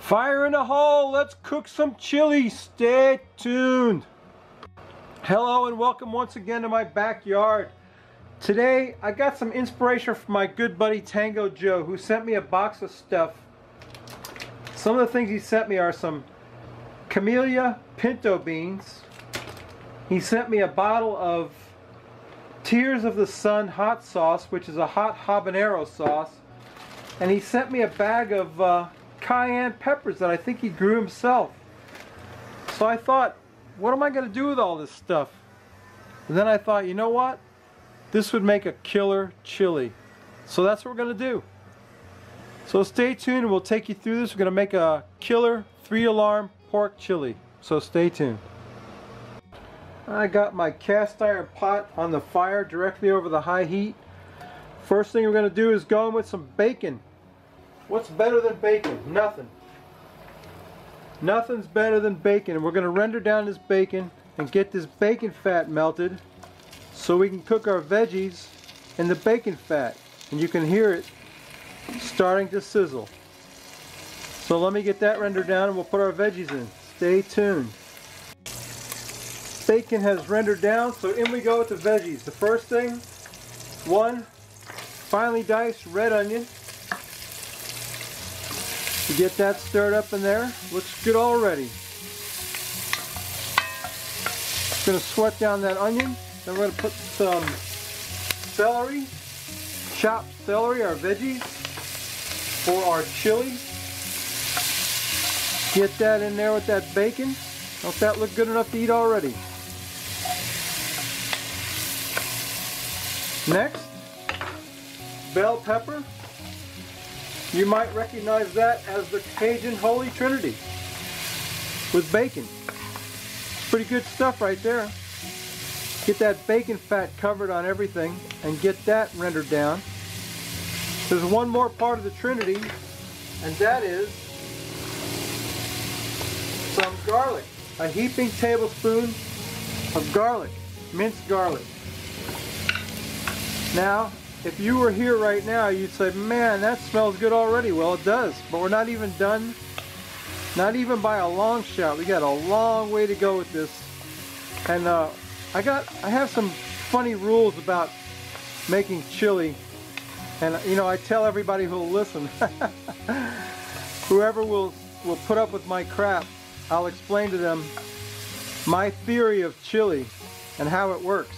Fire in the hole, let's cook some chili. Stay tuned. Hello and welcome once again to my backyard. Today I got some inspiration from my good buddy Tango Joe, who sent me a box of stuff. Some of the things he sent me are some camellia pinto beans. He sent me a bottle of Tears of the Sun hot sauce, which is a hot habanero sauce. And he sent me a bag of cayenne peppers that I think he grew himself. So I thought, what am I going to do with all this stuff? And then I thought, you know what? This would make a killer chili. So that's what we're going to do. So stay tuned and we'll take you through this. We're going to make a killer 3-alarm pork chili. So stay tuned. I got my cast iron pot on the fire directly over the high heat. First thing we're going to do is go in with some bacon. What's better than bacon? Nothing. Nothing's better than bacon. And we're going to render down this bacon and get this bacon fat melted so we can cook our veggies in the bacon fat. And you can hear it starting to sizzle. So let me get that rendered down and we'll put our veggies in. Stay tuned. Bacon has rendered down, so in we go with the veggies. The first thing, one finely diced red onion. You get that stirred up in there. Looks good already. Going to sweat down that onion. Then we're going to put some celery, chopped celery, our veggies, for our chili. Get that in there with that bacon. Don't that look good enough to eat already? Next, bell pepper. You might recognize that as the Cajun Holy Trinity with bacon. Pretty good stuff right there. Get that bacon fat covered on everything and get that rendered down. There's one more part of the Trinity, and that is some garlic. A heaping tablespoon of garlic, minced garlic. Now, if you were here right now, you'd say, man, that smells good already. Well, it does, but we're not even done. Not even by a long shot. We got a long way to go with this. And I have some funny rules about making chili. And you know, I tell everybody who'll listen, whoever will put up with my crap, I'll explain to them my theory of chili and how it works.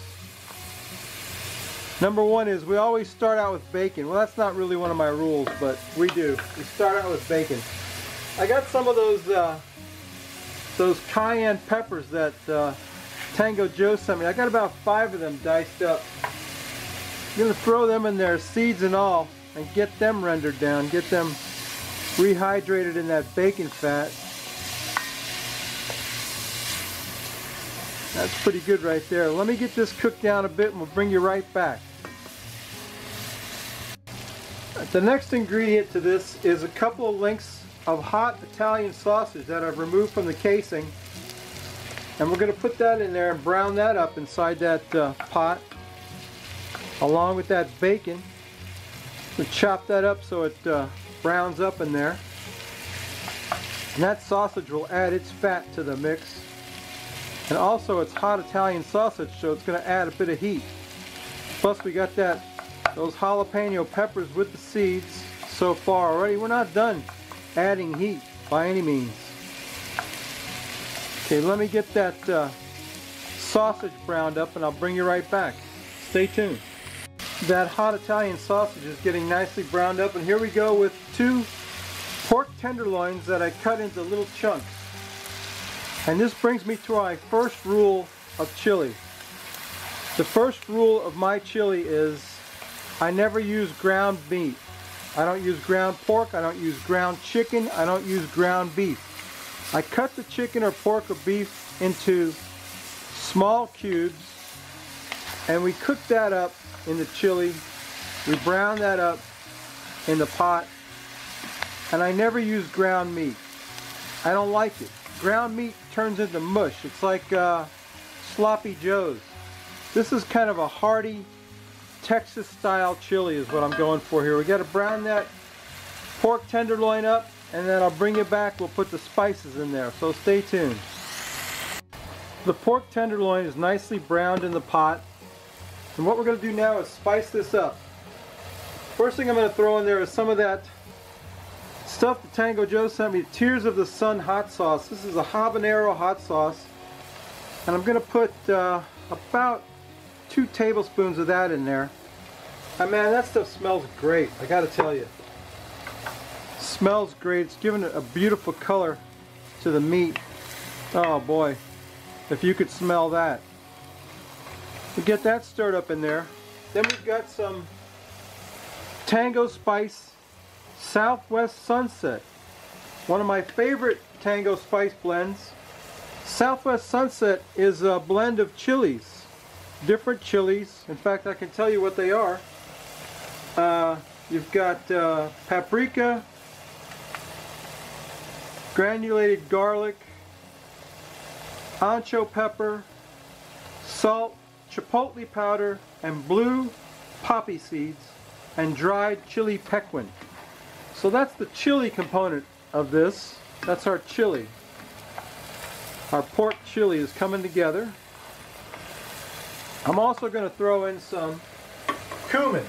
Number one is we always start out with bacon. Well, that's not really one of my rules, but we do. We start out with bacon. I got some of those cayenne peppers that Tango Joe sent me. I got about 5 of them diced up. I'm going to throw them in there, seeds and all, and get them rendered down. Get them rehydrated in that bacon fat. That's pretty good right there. Let me get this cooked down a bit and we'll bring you right back. The next ingredient to this is a couple of links of hot Italian sausage that I've removed from the casing. And we're going to put that in there and brown that up inside that pot along with that bacon. We chop that up so it browns up in there. And that sausage will add its fat to the mix. And also it's hot Italian sausage, so it's going to add a bit of heat. Plus we got those jalapeno peppers with the seeds so far already. We're not done adding heat by any means. Okay, let me get that sausage browned up and I'll bring you right back. Stay tuned. That hot Italian sausage is getting nicely browned up, and here we go with 2 pork tenderloins that I cut into little chunks. And this brings me to my first rule of chili. The first rule of my chili is I never use ground meat. I don't use ground pork, I don't use ground chicken, I don't use ground beef. I cut the chicken or pork or beef into small cubes and we cook that up in the chili. We brown that up in the pot, and I never use ground meat. I don't like it. Ground meat turns into mush. It's like sloppy joes. This is kind of a hearty Texas style chili is what I'm going for here. We got to brown that pork tenderloin up and then I'll bring you back. We'll put the spices in there, so stay tuned. The pork tenderloin is nicely browned in the pot, and what we're going to do now is spice this up. First thing I'm going to throw in there is some of that stuff that Tango Joe sent me, Tears of the Sun hot sauce. This is a habanero hot sauce, and I'm going to put about 2 tablespoons of that in there. And man, that stuff smells great, I gotta tell you. Smells great. It's giving it a beautiful color to the meat. Oh boy, if you could smell that. We get that stirred up in there. Then we've got some Tango Spice Southwest Sunset. One of my favorite Tango Spice blends. Southwest Sunset is a blend of chilies. Different chilies. In fact, I can tell you what they are. You've got paprika, granulated garlic, ancho pepper, salt, chipotle powder, and blue poppy seeds, and dried chili pequin. So that's the chili component of this. That's our chili. Our pork chili is coming together. I'm also going to throw in some cumin,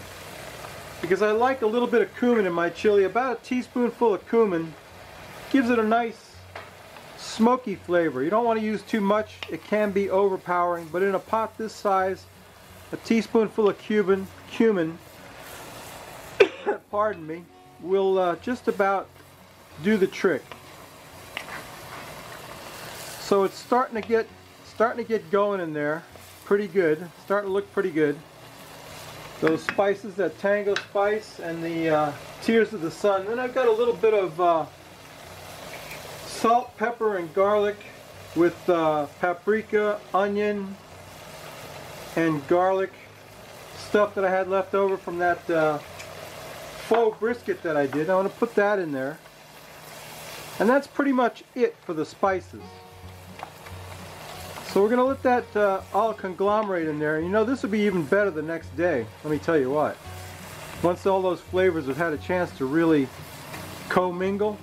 because I like a little bit of cumin in my chili. About a teaspoonful of cumin gives it a nice smoky flavor. You don't want to use too much, it can be overpowering, but in a pot this size, a teaspoonful of cumin pardon me, will just about do the trick. So it's starting to get going in there pretty good. Starting to look pretty good. Those spices, that Tango Spice and the Tears of the Sun. Then I've got a little bit of salt, pepper, and garlic with paprika, onion, and garlic stuff that I had left over from that faux brisket that I did. I want to put that in there. And that's pretty much it for the spices. So we're going to let that all conglomerate in there. You know, this will be even better the next day, let me tell you what. Once all those flavors have had a chance to really commingle.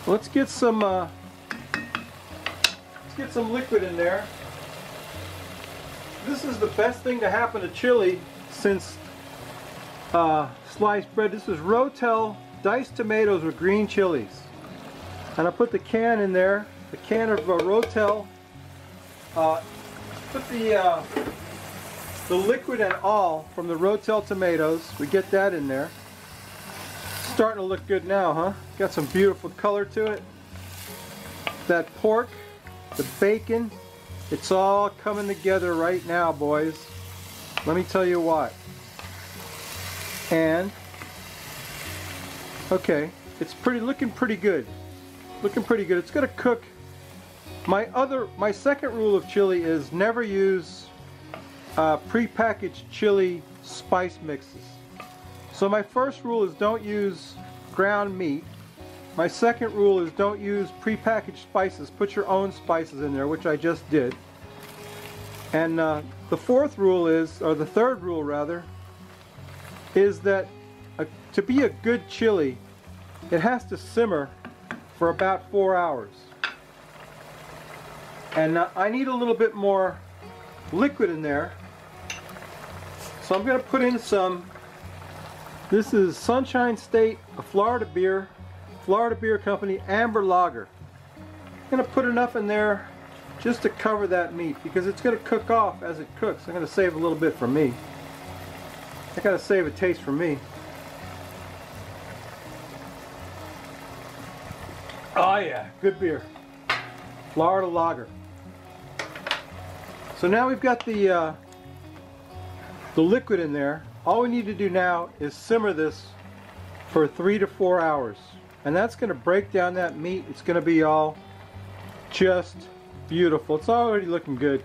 Let's get some liquid in there. This is the best thing to happen to chili since sliced bread. This is Rotel diced tomatoes with green chilies. And I put the can in there. A can of Rotel. Put the liquid and all from the Rotel tomatoes. We get that in there. Starting to look good now, huh? Got some beautiful color to it. That pork, the bacon, it's all coming together right now, boys. Let me tell you what. And okay, it's looking pretty good. Looking pretty good. It's gonna cook. My second rule of chili is never use pre-packaged chili spice mixes. So my first rule is don't use ground meat. My second rule is don't use pre-packaged spices. Put your own spices in there, which I just did. And the fourth rule is, or the third rule rather, is that to be a good chili, it has to simmer for about 4 hours. And I need a little bit more liquid in there. So I'm going to put in some. This is Sunshine State, a Florida beer company, amber lager. I'm going to put enough in there just to cover that meat because it's going to cook off as it cooks. I'm going to save a little bit for me. I got to save a taste for me. Oh yeah, good beer. Florida lager. So now we've got the liquid in there. All we need to do now is simmer this for 3 to 4 hours. And that's going to break down that meat. It's going to be all just beautiful. It's already looking good.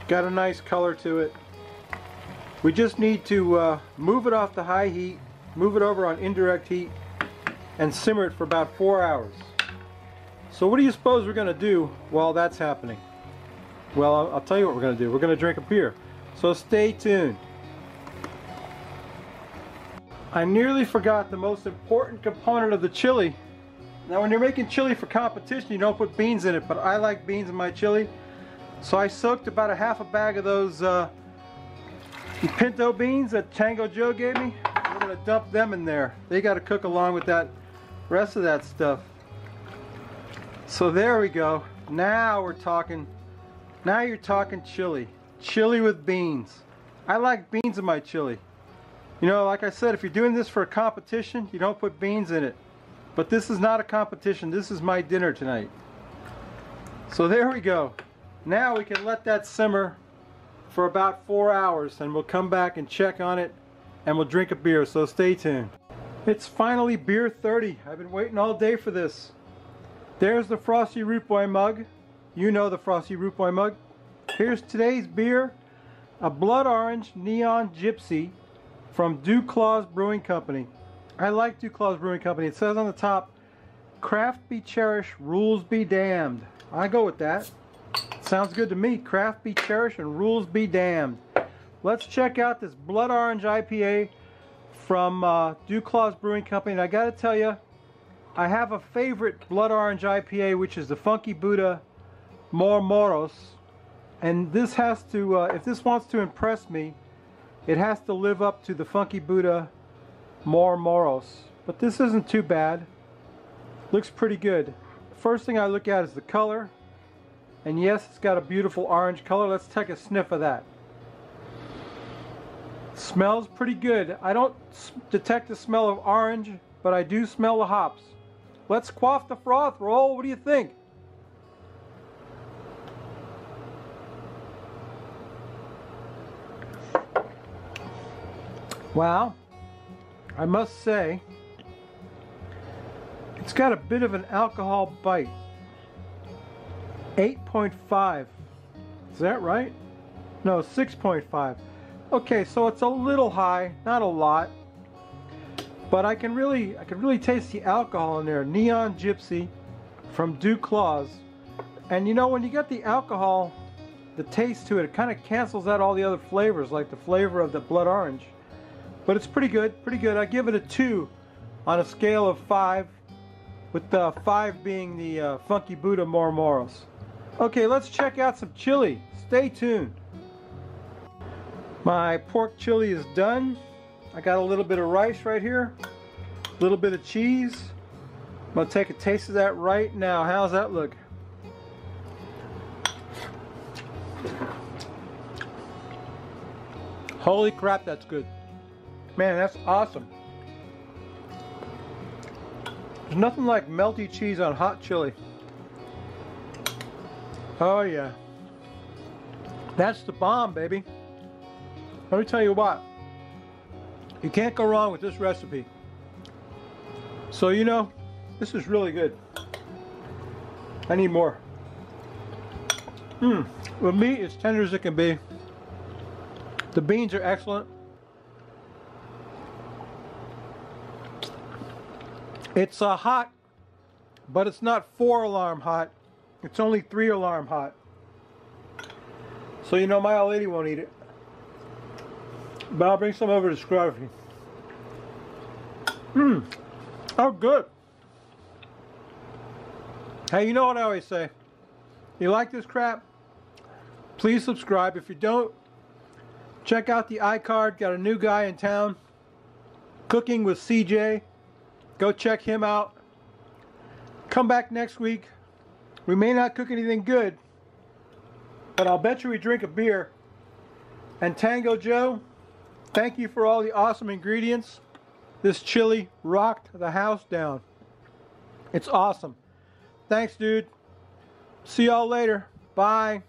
Got a nice color to it. We just need to move it off the high heat, move it over on indirect heat, and simmer it for about 4 hours. So what do you suppose we're going to do while that's happening? Well, I'll tell you what we're going to do. We're going to drink a beer. So stay tuned. I nearly forgot the most important component of the chili. Now when you're making chili for competition, you don't put beans in it, but I like beans in my chili. So I soaked about a half a bag of those pinto beans that Tango Joe gave me. I'm going to dump them in there. They got to cook along with that rest of that stuff. So there we go. Now we're talking, now you're talking chili. Chili with beans. I like beans in my chili. You know, like I said, if you're doing this for a competition, you don't put beans in it. But this is not a competition. This is my dinner tonight. So there we go. Now we can let that simmer for about 4 hours and we'll come back and check on it and we'll drink a beer, so stay tuned. It's finally beer 30. I've been waiting all day for this. There's the Frosty Root Boy mug. You know the Frosty Root Boy mug. Here's today's beer, a blood orange neon gypsy from Duclaws Brewing Company. I like Duclaws Brewing Company. It says on the top, craft be cherished, rules be damned. I go with that. Sounds good to me. Craft be cherished and rules be damned. Let's check out this blood orange IPA from Duclaws Brewing Company. And I gotta tell you, I have a favorite blood orange IPA, which is the Funky Buddha Moros. And this has to, if this wants to impress me, it has to live up to the Funky Buddha Moros. But this isn't too bad. Looks pretty good. First thing I look at is the color. And yes, it's got a beautiful orange color. Let's take a sniff of that. Smells pretty good. I don't detect the smell of orange, but I do smell the hops. Let's quaff the froth, Roll. What do you think? Wow, I must say, it's got a bit of an alcohol bite. 8.5. Is that right? No, 6.5. Okay, so it's a little high, not a lot, but I can really taste the alcohol in there. Neon Gypsy from Duclaws, and you know, when you get the alcohol, the taste to it, it kind of cancels out all the other flavors, like the flavor of the blood orange. But it's pretty good, pretty good. I give it a 2 on a scale of 5, with the 5 being the Funky Buddha Moros. Okay, let's check out some chili. Stay tuned. My pork chili is done. I got a little bit of rice right here, a little bit of cheese. I'm gonna take a taste of that right now. How's that look? Holy crap, that's good. Man, that's awesome. There's nothing like melty cheese on hot chili. Oh yeah. That's the bomb, baby. Let me tell you what. You can't go wrong with this recipe. So you know, this is really good. I need more. The meat is tender as it can be. The beans are excellent. It's hot, but it's not 4-alarm hot. It's only 3-alarm hot. So you know my old lady won't eat it. But I'll bring some over to Scruffy. Oh good. Hey, you know what I always say? You like this crap? Please subscribe. If you don't, check out the iCard. Got a new guy in town. Cooking with CJ. Go check him out. Come back next week. We may not cook anything good, but I'll bet you we drink a beer. And Tango Joe, thank you for all the awesome ingredients. This chili rocked the house down. It's awesome. Thanks, dude. See y'all later. Bye.